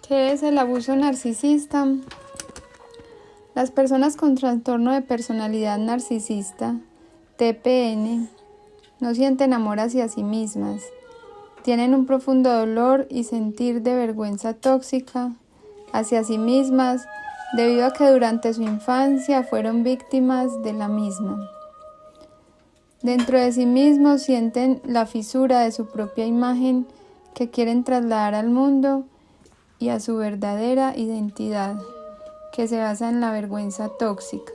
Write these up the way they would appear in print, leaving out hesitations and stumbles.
¿Qué es el abuso narcisista? Las personas con trastorno de personalidad narcisista, TPN, no sienten amor hacia sí mismas, tienen un profundo dolor y sentir de vergüenza tóxica hacia sí mismas debido a que durante su infancia fueron víctimas de la misma. Dentro de sí mismos sienten la fisura de su propia imagen que quieren trasladar al mundo y a su verdadera identidad, que se basa en la vergüenza tóxica.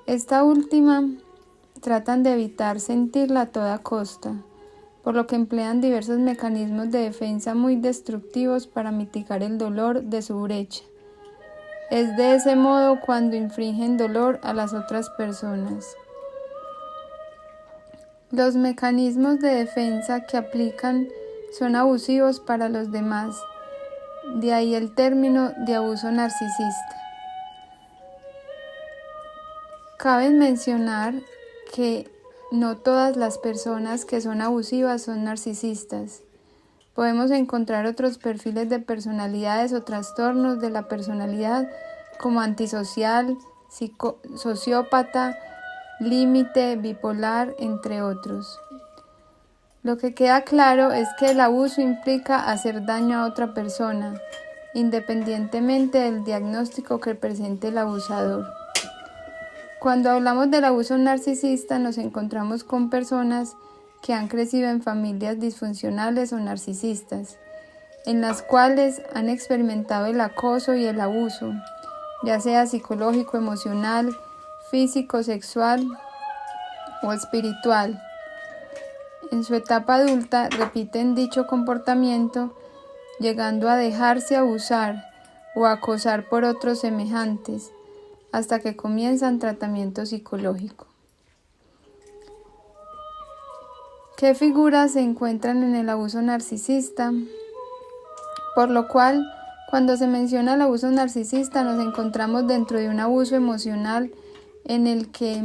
Esta última tratan de evitar sentirla a toda costa, por lo que emplean diversos mecanismos de defensa muy destructivos para mitigar el dolor de su brecha. Es de ese modo cuando infringen dolor a las otras personas. Los mecanismos de defensa que aplican son abusivos para los demás, de ahí el término de abuso narcisista. Cabe mencionar que no todas las personas que son abusivas son narcisistas. Podemos encontrar otros perfiles de personalidades o trastornos de la personalidad como antisocial, sociópata, límite, bipolar, entre otros. Lo que queda claro es que el abuso implica hacer daño a otra persona, independientemente del diagnóstico que presente el abusador. Cuando hablamos del abuso narcisista, nos encontramos con personas que han crecido en familias disfuncionales o narcisistas, en las cuales han experimentado el acoso y el abuso, ya sea psicológico, emocional, físico, sexual o espiritual. En su etapa adulta repiten dicho comportamiento, llegando a dejarse abusar o acosar por otros semejantes, hasta que comienzan tratamiento psicológico. ¿Qué figuras se encuentran en el abuso narcisista? Por lo cual, cuando se menciona el abuso narcisista, nos encontramos dentro de un abuso emocional en el que,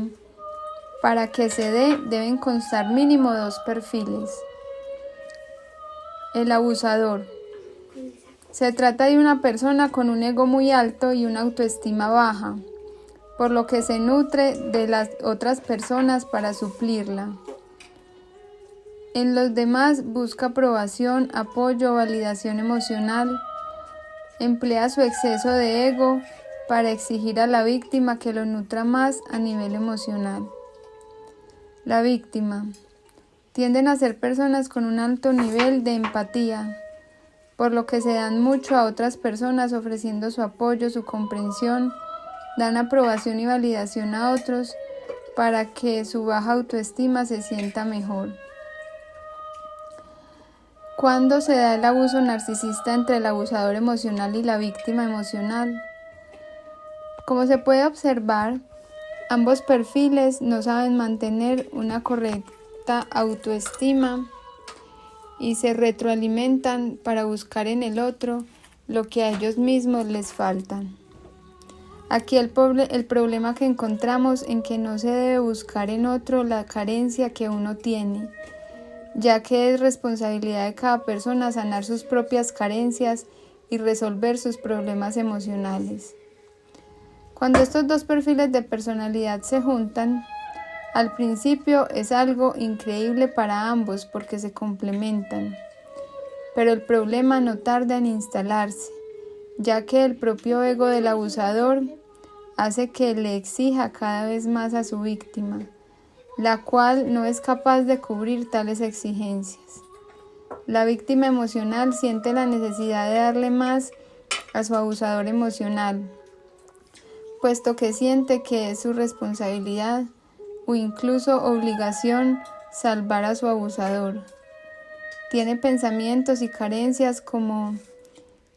para que se dé, deben constar mínimo 2 perfiles. El abusador. Se trata de una persona con un ego muy alto y una autoestima baja, por lo que se nutre de las otras personas para suplirla. En los demás busca aprobación, apoyo, validación emocional. Emplea su exceso de ego para exigir a la víctima que lo nutra más a nivel emocional. La víctima. Tienden a ser personas con un alto nivel de empatía, por lo que se dan mucho a otras personas ofreciendo su apoyo, su comprensión, dan aprobación y validación a otros para que su baja autoestima se sienta mejor. ¿Cuándo se da el abuso narcisista entre el abusador emocional y la víctima emocional? Como se puede observar, ambos perfiles no saben mantener una correcta autoestima y se retroalimentan para buscar en el otro lo que a ellos mismos les falta. Aquí el problema que encontramos en que no se debe buscar en otro la carencia que uno tiene, ya que es responsabilidad de cada persona sanar sus propias carencias y resolver sus problemas emocionales. Cuando estos 2 perfiles de personalidad se juntan, al principio es algo increíble para ambos porque se complementan, pero el problema no tarda en instalarse, ya que el propio ego del abusador hace que le exija cada vez más a su víctima, la cual no es capaz de cubrir tales exigencias. La víctima emocional siente la necesidad de darle más a su abusador emocional, puesto que siente que es su responsabilidad o incluso obligación salvar a su abusador. Tiene pensamientos y carencias como: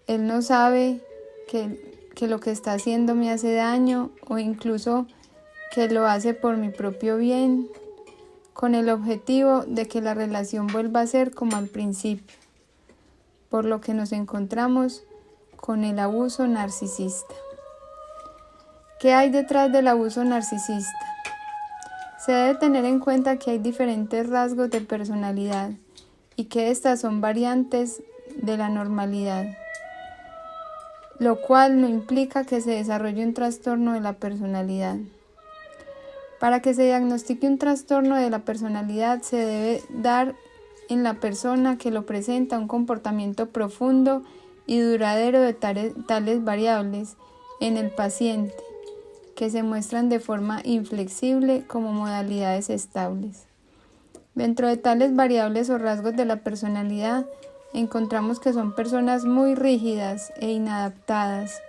él no sabe que lo que está haciendo me hace daño, o incluso que lo hace por mi propio bien, con el objetivo de que la relación vuelva a ser como al principio, por lo que nos encontramos con el abuso narcisista. ¿Qué hay detrás del abuso narcisista? Se debe tener en cuenta que hay diferentes rasgos de personalidad y que estas son variantes de la normalidad. lo cual no implica que se desarrolle un trastorno de la personalidad. Para que se diagnostique un trastorno de la personalidad se debe dar en la persona que lo presenta un comportamiento profundo y duradero de tales variables en el paciente, que se muestran de forma inflexible como modalidades estables. Dentro de tales variables o rasgos de la personalidad, encontramos que son personas muy rígidas e inadaptadas,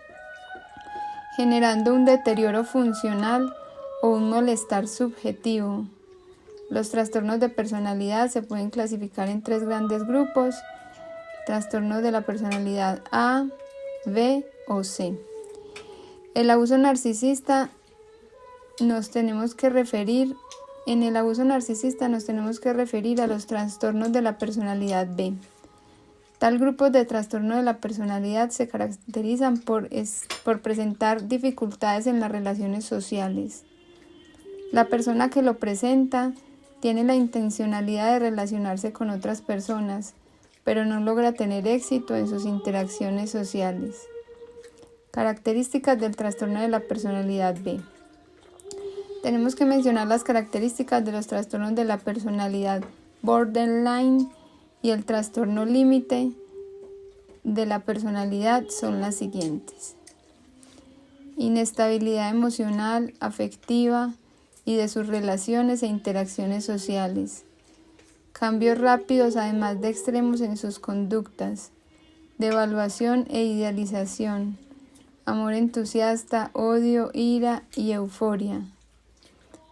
generando un deterioro funcional o un malestar subjetivo. Los trastornos de personalidad se pueden clasificar en 3 grandes grupos: trastornos de la personalidad A, B o C. En el abuso narcisista nos tenemos que referir a los trastornos de la personalidad B. Tal grupo de trastornos de la personalidad se caracterizan por presentar dificultades en las relaciones sociales. La persona que lo presenta tiene la intencionalidad de relacionarse con otras personas, pero no logra tener éxito en sus interacciones sociales. Características del trastorno de la personalidad B. Tenemos que mencionar las características de los trastornos de la personalidad borderline y el trastorno límite de la personalidad son las siguientes: inestabilidad emocional, afectiva y de sus relaciones e interacciones sociales, cambios rápidos además de extremos en sus conductas, devaluación e idealización, amor entusiasta, odio, ira y euforia,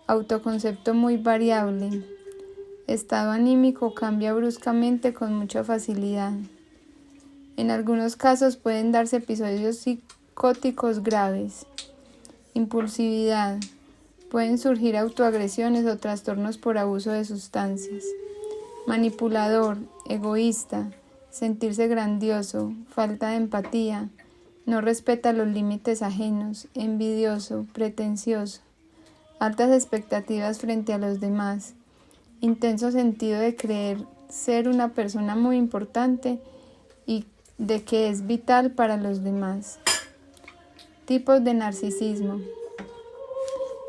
autoconcepto muy variable, estado anímico cambia bruscamente con mucha facilidad. En algunos casos pueden darse episodios psicóticos graves. Impulsividad. Pueden surgir autoagresiones o trastornos por abuso de sustancias. Manipulador, egoísta, sentirse grandioso, falta de empatía, no respeta los límites ajenos, envidioso, pretencioso, altas expectativas frente a los demás, intenso sentido de creer ser una persona muy importante y de que es vital para los demás. Tipos de narcisismo.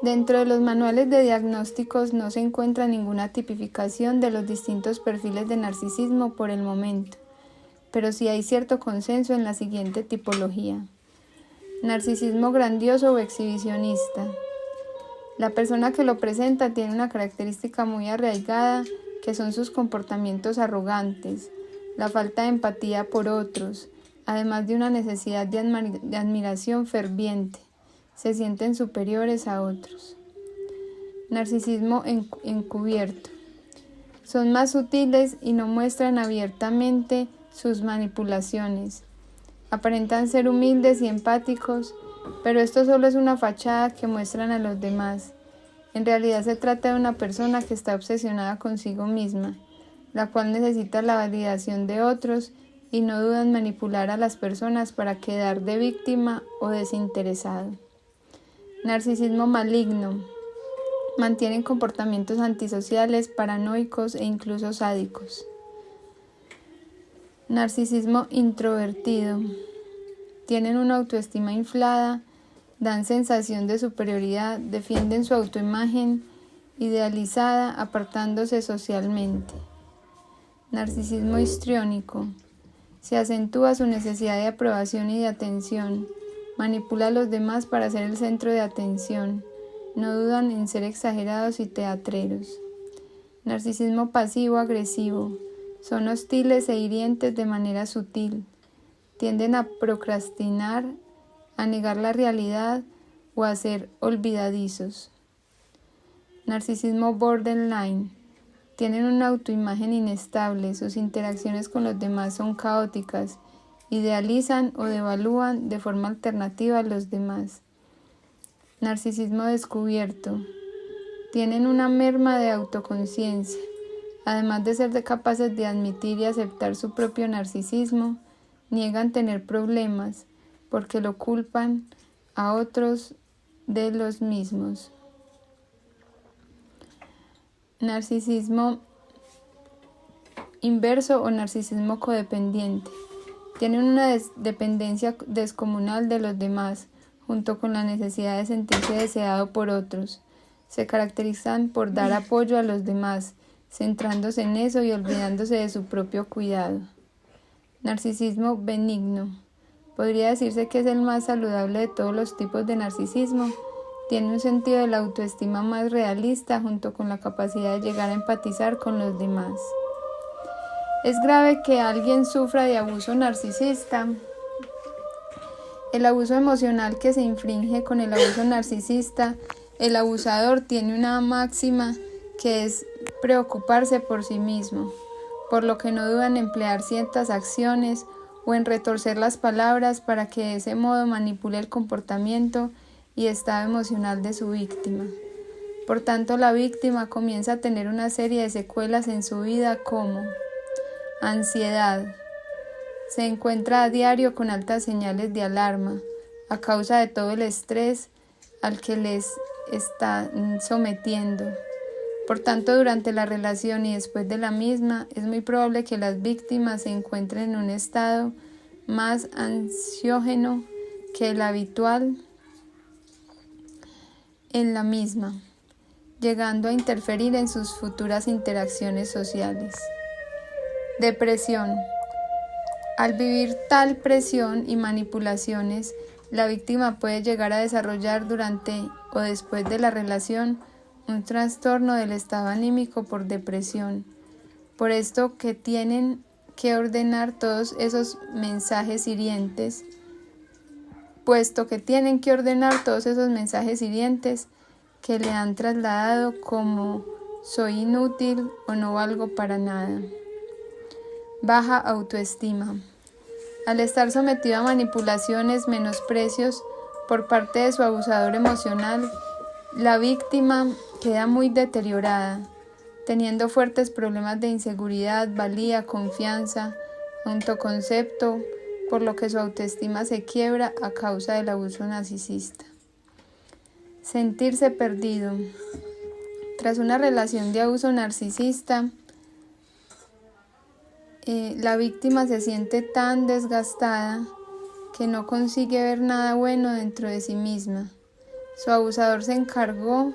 Dentro de los manuales de diagnósticos no se encuentra ninguna tipificación de los distintos perfiles de narcisismo por el momento, pero sí hay cierto consenso en la siguiente tipología. Narcisismo grandioso o exhibicionista. La persona que lo presenta tiene una característica muy arraigada, que son sus comportamientos arrogantes, la falta de empatía por otros, además de una necesidad de admiración ferviente. Se sienten superiores a otros. Narcisismo encubierto. Son más sutiles y no muestran abiertamente sus manipulaciones. Aparentan ser humildes y empáticos, pero esto solo es una fachada que muestran a los demás. En realidad se trata de una persona que está obsesionada consigo misma, la cual necesita la validación de otros y no duda en manipular a las personas para quedar de víctima o desinteresado. Narcisismo maligno. Mantienen comportamientos antisociales, paranoicos e incluso sádicos. Narcisismo introvertido. Tienen una autoestima inflada, dan sensación de superioridad, defienden su autoimagen idealizada, apartándose socialmente. Narcisismo histriónico. Se acentúa su necesidad de aprobación y de atención. Manipula a los demás para ser el centro de atención. No dudan en ser exagerados y teatreros. Narcisismo pasivo-agresivo. Son hostiles e hirientes de manera sutil. Tienden a procrastinar, a negar la realidad o a ser olvidadizos. Narcisismo borderline. Tienen una autoimagen inestable, sus interacciones con los demás son caóticas, idealizan o devalúan de forma alternativa a los demás. Narcisismo descubierto. Tienen una merma de autoconciencia. Además de ser capaces de admitir y aceptar su propio narcisismo, niegan tener problemas porque lo culpan a otros de los mismos. Narcisismo inverso o narcisismo codependiente. Tienen una dependencia descomunal de los demás, junto con la necesidad de sentirse deseado por otros. Se caracterizan por dar apoyo a los demás, centrándose en eso y olvidándose de su propio cuidado. Narcisismo benigno. Podría decirse que es el más saludable de todos los tipos de narcisismo. Tiene un sentido de la autoestima más realista, junto con la capacidad de llegar a empatizar con los demás. Es grave que alguien sufra de abuso narcisista. El abuso emocional que se infringe con el abuso narcisista, el abusador tiene una máxima que es preocuparse por sí mismo, por lo que no duda en emplear ciertas acciones o en retorcer las palabras para que de ese modo manipule el comportamiento y estado emocional de su víctima. Por tanto, la víctima comienza a tener una serie de secuelas en su vida como ansiedad. Se encuentra a diario con altas señales de alarma a causa de todo el estrés al que les está sometiendo. Por tanto, durante la relación y después de la misma, es muy probable que las víctimas se encuentren en un estado más ansiógeno que el habitual en la misma, llegando a interferir en sus futuras interacciones sociales. Depresión. Al vivir tal presión y manipulaciones, la víctima puede llegar a desarrollar durante o después de la relación un trastorno del estado anímico por depresión. Por esto que tienen que ordenar todos esos mensajes hirientes, que le han trasladado como soy inútil o no valgo para nada. Baja autoestima. Al estar sometido a manipulaciones, menosprecios por parte de su abusador emocional, la víctima queda muy deteriorada, teniendo fuertes problemas de inseguridad, valía, confianza, autoconcepto, por lo que su autoestima se quiebra a causa del abuso narcisista. Sentirse perdido. Tras una relación de abuso narcisista, la víctima se siente tan desgastada que no consigue ver nada bueno dentro de sí misma. Su abusador se encargó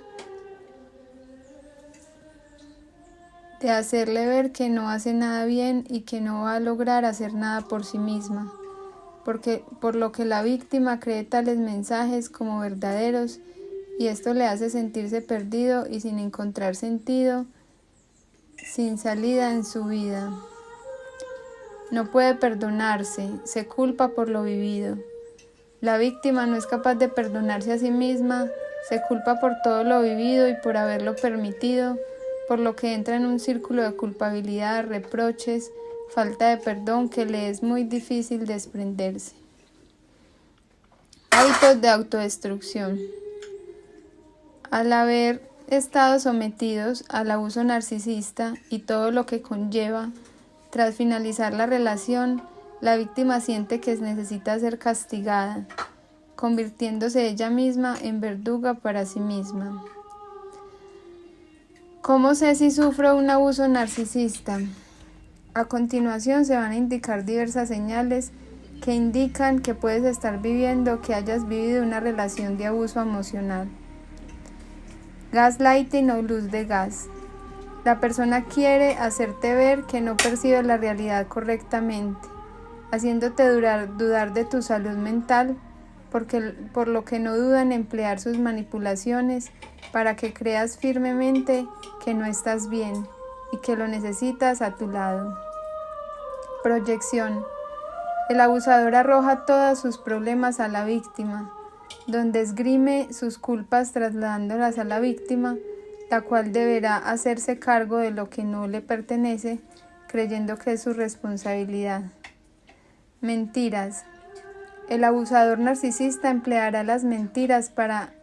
de hacerle ver que no hace nada bien y que no va a lograr hacer nada por sí misma, por lo que la víctima cree tales mensajes como verdaderos y esto le hace sentirse perdido y sin encontrar sentido, sin salida en su vida. No puede perdonarse, se culpa por lo vivido. La víctima no es capaz de perdonarse a sí misma, se culpa por todo lo vivido y por haberlo permitido, por lo que entra en un círculo de culpabilidad, reproches, falta de perdón que le es muy difícil desprenderse. Hábitos de autodestrucción. Al haber estado sometidos al abuso narcisista y todo lo que conlleva, tras finalizar la relación, la víctima siente que necesita ser castigada, convirtiéndose ella misma en verduga para sí misma. ¿Cómo sé si sufro un abuso narcisista? A continuación se van a indicar diversas señales que indican que puedes estar viviendo o que hayas vivido una relación de abuso emocional. Gaslighting o luz de gas. La persona quiere hacerte ver que no percibe la realidad correctamente, haciéndote dudar de tu salud mental, por lo que no duda en emplear sus manipulaciones para que creas firmemente que no estás bien y que lo necesitas a tu lado. Proyección. El abusador arroja todos sus problemas a la víctima, donde esgrime sus culpas trasladándolas a la víctima, la cual deberá hacerse cargo de lo que no le pertenece, creyendo que es su responsabilidad. Mentiras. El abusador narcisista empleará las mentiras para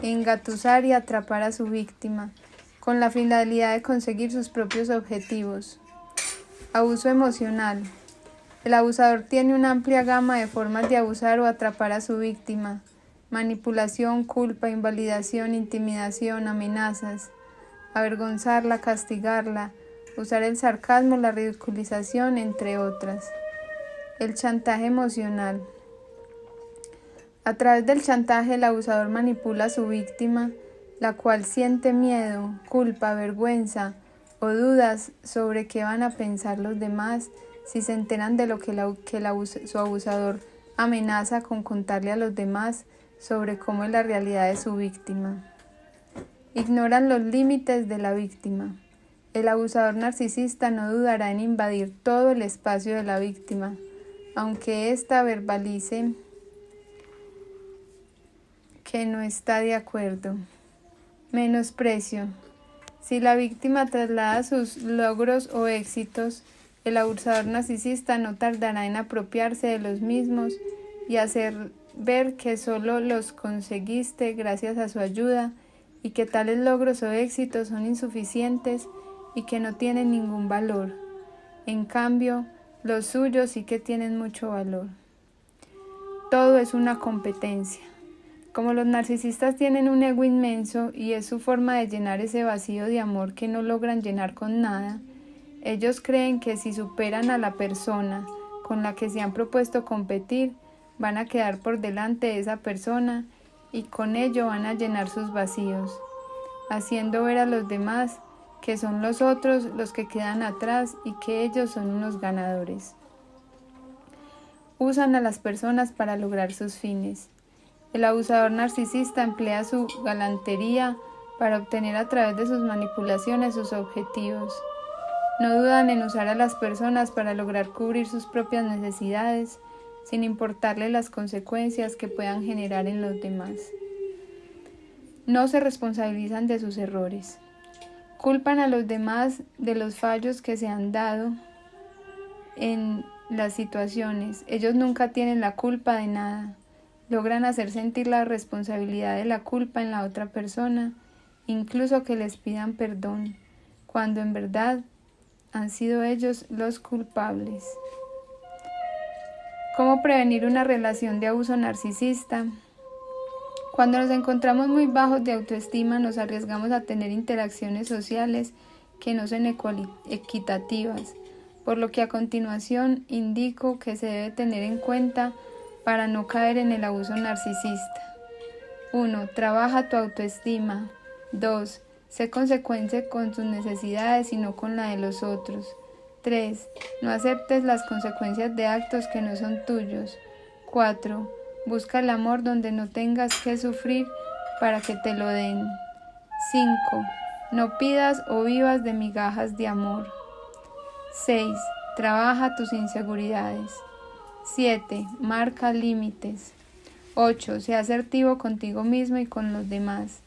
engatusar y atrapar a su víctima, con la finalidad de conseguir sus propios objetivos. Abuso emocional. El abusador tiene una amplia gama de formas de abusar o atrapar a su víctima: manipulación, culpa, invalidación, intimidación, amenazas, avergonzarla, castigarla, usar el sarcasmo, la ridiculización, entre otras. El chantaje emocional. A través del chantaje, el abusador manipula a su víctima, la cual siente miedo, culpa, vergüenza o dudas sobre qué van a pensar los demás si se enteran de lo que su abusador amenaza con contarle a los demás sobre cómo es la realidad de su víctima. Ignoran los límites de la víctima. El abusador narcisista no dudará en invadir todo el espacio de la víctima, aunque ésta verbalice que no está de acuerdo. Menosprecio. Si la víctima traslada sus logros o éxitos, el abusador narcisista no tardará en apropiarse de los mismos y hacer ver que solo los conseguiste gracias a su ayuda y que tales logros o éxitos son insuficientes y que no tienen ningún valor. En cambio, los suyos sí que tienen mucho valor. Todo es una competencia. Como los narcisistas tienen un ego inmenso y es su forma de llenar ese vacío de amor que no logran llenar con nada, ellos creen que si superan a la persona con la que se han propuesto competir, van a quedar por delante de esa persona y con ello van a llenar sus vacíos, haciendo ver a los demás que son los otros los que quedan atrás y que ellos son unos ganadores. Usan a las personas para lograr sus fines. El abusador narcisista emplea su galantería para obtener a través de sus manipulaciones sus objetivos. No dudan en usar a las personas para lograr cubrir sus propias necesidades, sin importarle las consecuencias que puedan generar en los demás. No se responsabilizan de sus errores. Culpan a los demás de los fallos que se han dado en las situaciones. Ellos nunca tienen la culpa de nada. Logran hacer sentir la responsabilidad de la culpa en la otra persona, incluso que les pidan perdón, cuando en verdad han sido ellos los culpables. ¿Cómo prevenir una relación de abuso narcisista? Cuando nos encontramos muy bajos de autoestima, nos arriesgamos a tener interacciones sociales que no son equitativas, por lo que a continuación indico que se debe tener en cuenta para no caer en el abuso narcisista. 1. Trabaja tu autoestima. 2. Sé consecuente con tus necesidades y no con la de los otros. 3. No aceptes las consecuencias de actos que no son tuyos. 4. Busca el amor donde no tengas que sufrir para que te lo den. 5. No pidas o vivas de migajas de amor. 6. Trabaja tus inseguridades. 7. Marca límites. 8. Sé asertivo contigo mismo y con los demás.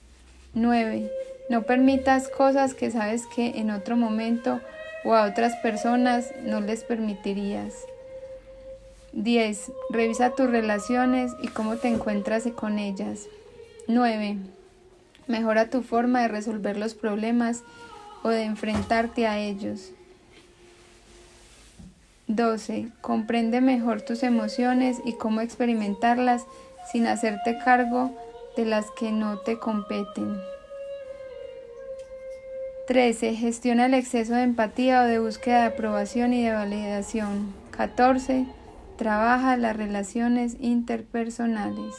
9. No permitas cosas que sabes que en otro momento o a otras personas no les permitirías. 10. Revisa tus relaciones y cómo te encuentras con ellas. 9. Mejora tu forma de resolver los problemas o de enfrentarte a ellos. 12. Comprende mejor tus emociones y cómo experimentarlas sin hacerte cargo de las que no te competen. 13. Gestiona el exceso de empatía o de búsqueda de aprobación y de validación. 14. Trabaja las relaciones interpersonales.